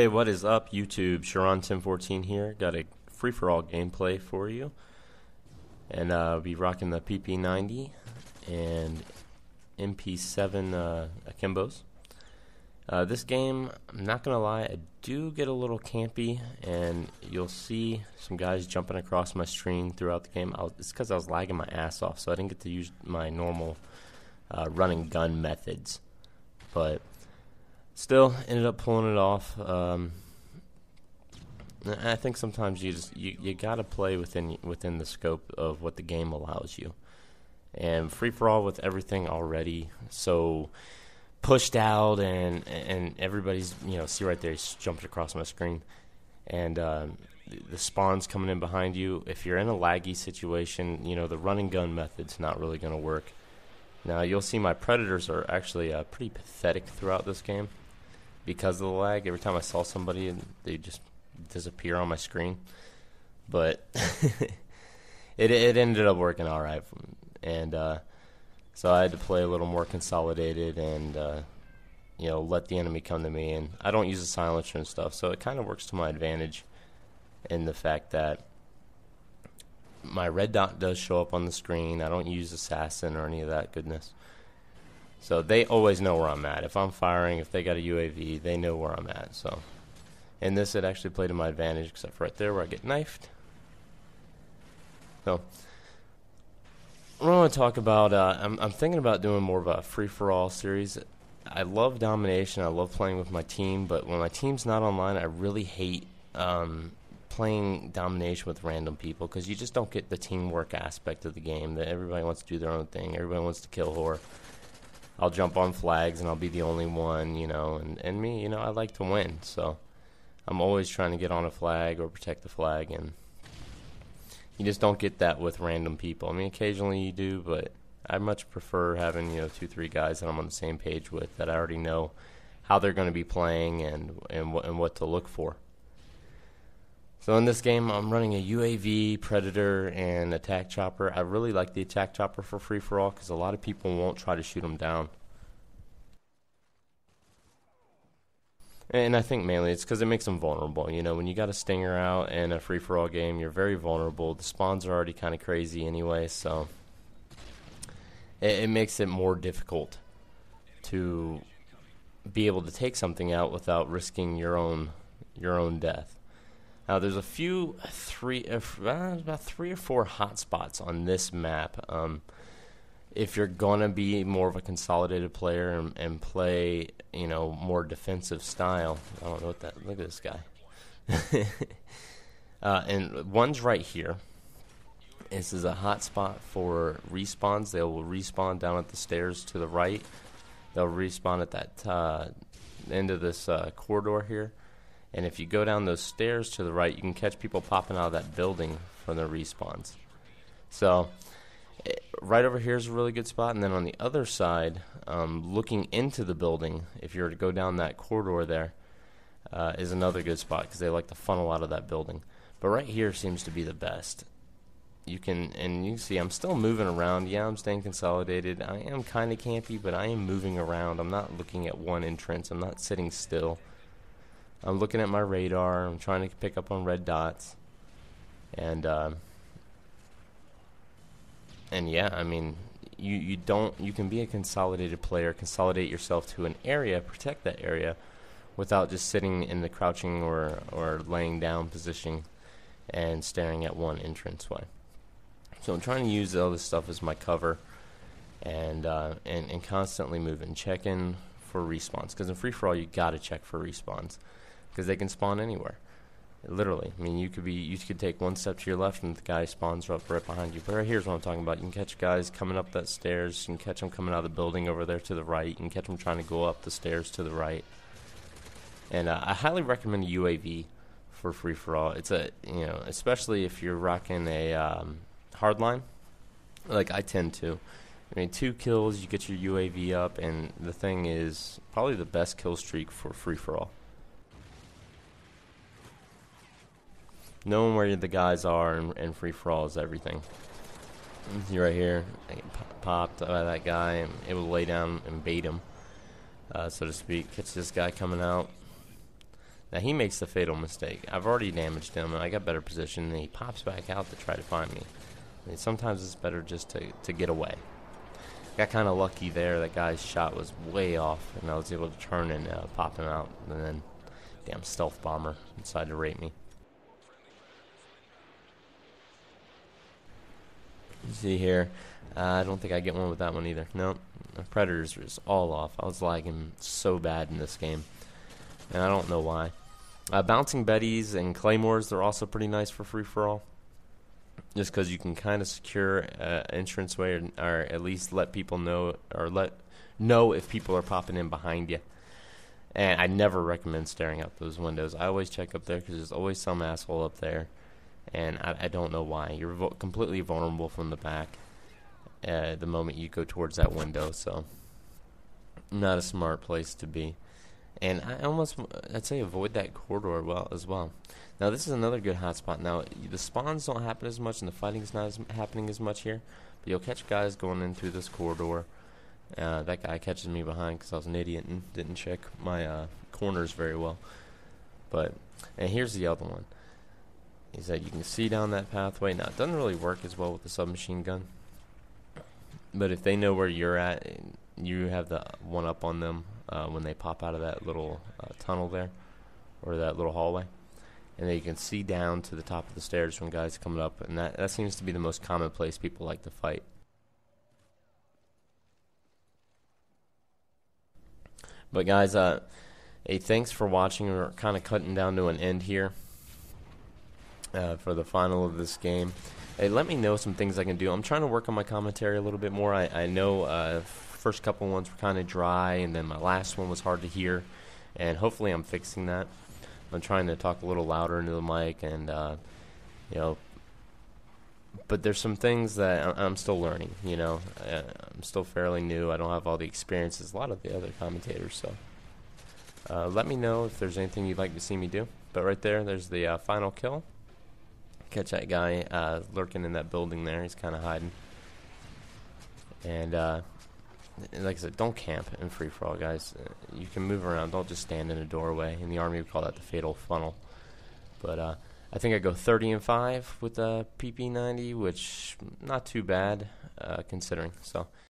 Hey, what is up, YouTube? Shuran 1014 here. Got a free-for-all gameplay for you. And I'll be rocking the PP90 and MP7 Akimbos. This game, I'm not going to lie, I do get a little campy, and you'll see some guys jumping across my screen throughout the game. It's because I was lagging my ass off, so I didn't get to use my normal run and gun methods. But still, ended up pulling it off. I think sometimes you gotta play within the scope of what the game allows you. And free for all with everything already so pushed out, and everybody's see right there, he's jumped across my screen, and the spawn's coming in behind you. If you're in a laggy situation, the run and gun method's not really gonna work. Now you'll see my predators are actually pretty pathetic throughout this game. Because of the lag, every time I saw somebody, they just disappear on my screen. But it ended up working all right, and so I had to play a little more consolidated and let the enemy come to me. And I don't use a silencer and stuff, so it kind of works to my advantage in the fact that my red dot does show up on the screen. I don't use assassin or any of that goodness. So they always know where I'm at. If I'm firing, if they got a UAV, they know where I'm at. So in this, it actually played to my advantage, except for right there where I get knifed. So what I want to talk about, I'm thinking about doing more of a free-for-all series. I love domination. I love playing with my team, but when my team's not online, I really hate playing domination with random people, because you just don't get the teamwork aspect of the game. That everybody wants to do their own thing. Everybody wants to kill whore. I'll jump on flags and I'll be the only one, and me, I like to win, so I'm always trying to get on a flag or protect the flag, and you just don't get that with random people. I mean, occasionally you do, but I much prefer having, 2-3 guys that I'm on the same page with, that I already know how they're going to be playing and what to look for. So in this game, I'm running a UAV, Predator, and Attack Chopper. I really like the Attack Chopper for free-for-all because a lot of people won't try to shoot them down. And I think mainly it's because it makes them vulnerable. When you got a Stinger out in a free-for-all game, you're very vulnerable. The spawns are already kind of crazy anyway, so it makes it more difficult to be able to take something out without risking your own death. Now, there's about 3 or 4 hotspots on this map. If you're gonna be more of a consolidated player and play, more defensive style, I don't know what that. Look at this guy. And one's right here. This is a hotspot for respawns. They will respawn down at the stairs to the right. They'll respawn at that end of this corridor here. And if you go down those stairs to the right, you can catch people popping out of that building from the respawns. So right over here is a really good spot. And then on the other side, looking into the building, if you were to go down that corridor there, is another good spot because they like to funnel out of that building. But right here seems to be the best. You can see I'm still moving around. Yeah, I'm staying consolidated. I am kind of campy, but I am moving around. I'm not looking at one entrance. I'm not sitting still. I'm looking at my radar. I'm trying to pick up on red dots, and yeah, I mean, you can be a consolidated player, consolidate yourself to an area, protect that area, without just sitting in the crouching or laying down position and staring at one entranceway. So I'm trying to use all this stuff as my cover, and constantly moving, checking for respawns, because in free for all you gotta check for respawns. Because they can spawn anywhere, literally. I mean, you could take one step to your left and the guy spawns up right behind you. But right here's what I'm talking about. You can catch guys coming up that stairs. You can catch them coming out of the building over there to the right. You can catch them trying to go up the stairs to the right. And I highly recommend a UAV for free for all. It's especially if you're rocking a hardline, like I tend to. I mean, 2 kills, you get your UAV up, and the thing is probably the best kill streak for free for all. Knowing where the guys are and free-for-all is everything. You're right here. I get popped by that guy and able to lay down and bait him, so to speak. Catch this guy coming out. Now he makes the fatal mistake. I've already damaged him, and I got better position, and he pops back out to try to find me. I mean, sometimes it's better just to get away. Got kind of lucky there. That guy's shot was way off, and I was able to turn and pop him out. And then, damn stealth bomber decided to rape me. You see here, I don't think I get one with that one either. Nope, the predators was all off. I was lagging so bad in this game, and I don't know why. Bouncing Bettys and Claymores, they're also pretty nice for free-for-all. Just because you can kind of secure entranceway, or at least let people know, or know if people are popping in behind you. And I never recommend staring out those windows. I always check up there because there's always some asshole up there, and I don't know why. You're completely vulnerable from the back the moment you go towards that window, so not a smart place to be. And I'd say avoid that corridor as well. Now this is another good hotspot. Now the spawns don't happen as much, and the fighting's not happening as much here. But you'll catch guys going in through this corridor. That guy catches me behind because I was an idiot and didn't check my corners very well. And here's the other one. Is that you can see down that pathway. Now it doesn't really work as well with the submachine gun. But if they know where you're at, you have the one up on them when they pop out of that little tunnel there, or that little hallway. And then you can see down to the top of the stairs when guys coming up, and that seems to be the most common place people like to fight. But guys, hey, thanks for watching. We're kind of cutting down to an end here for the final of this game. Hey, let me know some things I can do. I'm trying to work on my commentary a little bit more. I know first couple ones were kind of dry, and then my last one was hard to hear, and hopefully I'm fixing that. I'm trying to talk a little louder into the mic, and you know, but there's some things that I'm still learning. You know, I'm still fairly new. I don't have all the experiences a lot of the other commentators. So let me know if there's anything you'd like to see me do. But right there's the final kill. Catch that guy lurking in that building there. He's kind of hiding. And like I said, don't camp in free-for-all, guys. You can move around. Don't just stand in a doorway. In the Army, we call that the fatal funnel. But I think I go 30-5 with the PP90, which not too bad considering. So